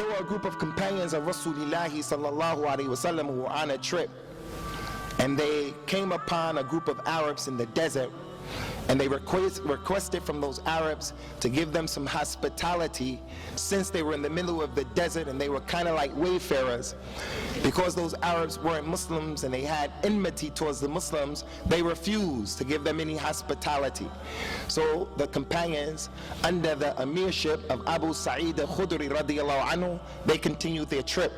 There were a group of companions of Rasulillahi sallallahu alaihi wasallam who were on a trip, and they came upon a group of Arabs in the desert, and they requested from those Arabs to give them some hospitality, since they were in the middle of the desert and they were kind of like wayfarers. Because those Arabs weren't Muslims and they had enmity towards the Muslims, they refused to give them any hospitality. So the companions, under the emirship of Abu Sa'id al-Khudri radiyallahu anhu, they continued their trip.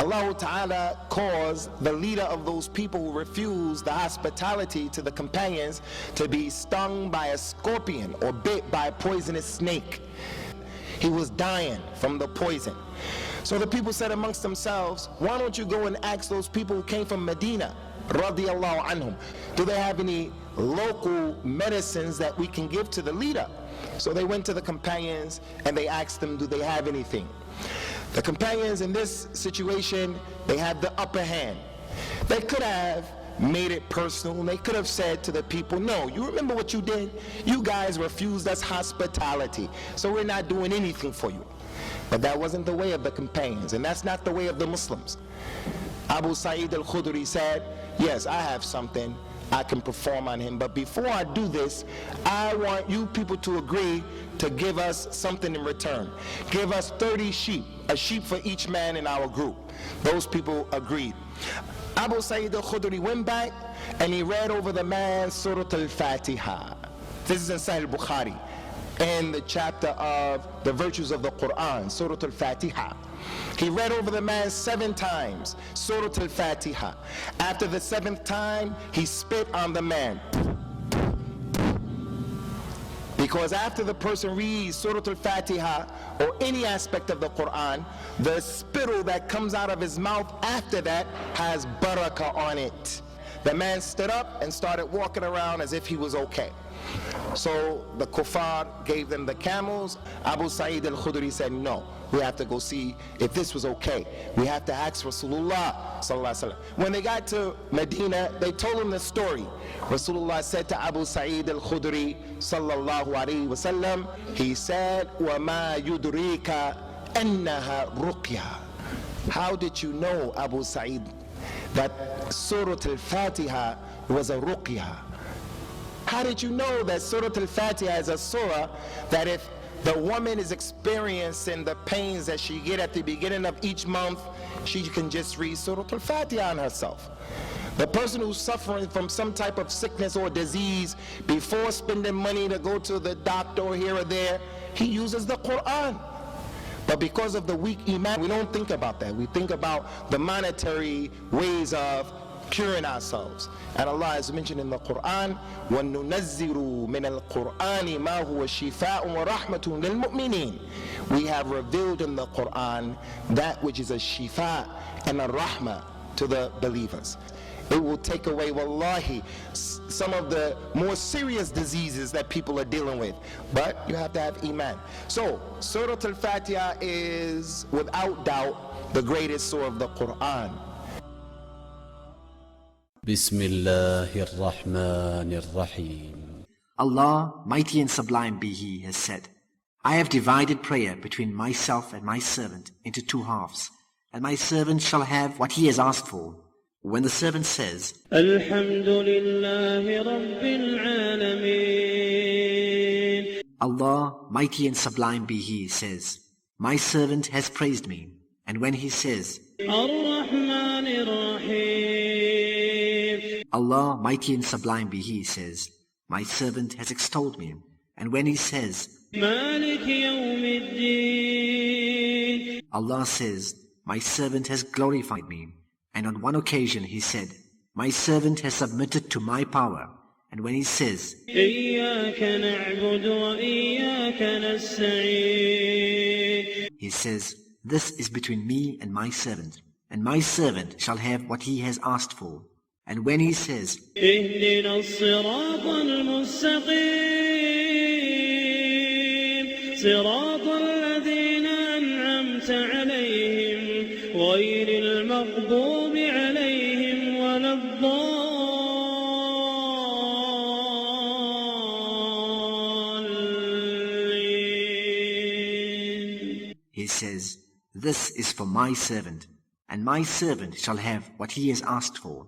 Allah Ta'ala caused the leader of those people who refused the hospitality to the companions to be stung by a scorpion or bit by a poisonous snake. He was dying from the poison. So the people said amongst themselves, why don't you go and ask those people who came from Medina, radiyallahu anhum, do they have any local medicines that we can give to the leader? So they went to the companions and they asked them, do they have anything? The companions in this situation, they had the upper hand. They could have made it personal. They could have said to the people, no, you remember what you did? You guys refused us hospitality, so we're not doing anything for you. But that wasn't the way of the companions, and that's not the way of the Muslims. Abu Sa'id al-Khudri said, yes, I have something I can perform on him, but before I do this, I want you people to agree to give us something in return. Give us 30 sheep, a sheep for each man in our group. Those people agreed. Abu Sa'id al-Khudri went back and he read over the man Surah al-Fatiha. This is in Sahih al-Bukhari, in the chapter of the virtues of the Quran, Surah al-Fatiha. He read over the man 7 times, Surah al-Fatiha. After the 7th time, he spit on the man. Because after the person reads Surah al-Fatiha or any aspect of the Quran, the spittle that comes out of his mouth after that has barakah on it. The man stood up and started walking around as if he was okay. So the kuffar gave them the camels. Abu Sa'id al-Khudri said, no, we have to go see if this was okay. We have to ask Rasulullah sallallahu alaihi wasallam. When they got to Medina, they told him the story. Rasulullah said to Abu Sa'id al-Khudri sallallahu alaihi wasallam, he said, وَمَا يُدْرِيكَ أَنَّهَا رُقْيَةٌ. How did you know, Abu Sa'id, that Surah al-Fatiha was a ruqyah? How did you know that Surah al-Fatiha is a surah that if the woman is experiencing the pains that she get at the beginning of each month, she can just read Surah al-Fatiha on herself? The person who's suffering from some type of sickness or disease, before spending money to go to the doctor here or there, he uses the Quran. But because of the weak iman, we don't think about that. We think about the monetary ways of curing ourselves. And Allah has mentioned in the Quran, وَنُنَزِّرُ مِنَ الْقُرْآنِ مَا هُوَ شِفَاءٌ وَرَحْمَةٌ لِلْمُؤْمِنِينَ. We have revealed in the Quran that which is a shifa and a rahmah to the believers. It will take away, wallahi, some of the more serious diseases that people are dealing with. But you have to have iman. So, Surah al-Fatiha is, without doubt, the greatest surah of the Quran. Bismillahir Rahmanir Rahim. Allah, mighty and sublime be He, has said, I have divided prayer between myself and my servant into 2 halves, and my servant shall have what he has asked for. When the servant says, Alhamdulillahi Rabbil Alameen, Allah, mighty and sublime be He, says, my servant has praised me. And when he says, Ar-Rahmanir Rahim, Allah, mighty and sublime be He, says, my servant has extolled me. And when he says, Malik Yawmiddin, Allah says, my servant has glorified me. And on one occasion he said, my servant has submitted to my power. And when he says, إِيَّاكَ نَعْبُدُ وَإِيَّاكَ نَسْتَعِينُ, he says, this is between me and my servant shall have what he has asked for. And when he says, اهْدِنَا الصِّرَاطَ الْمُسْتَقِيمِ صِرَاطَ الَّذِينَ أَنْعَمْتَ عَلَيْهِمْ غَيْرِ الْمَغْضُوبِ عَلَيْهِمْ وَلَا الضَّالِّينَ, he says, This is for my servant, and my servant shall have what he has asked for.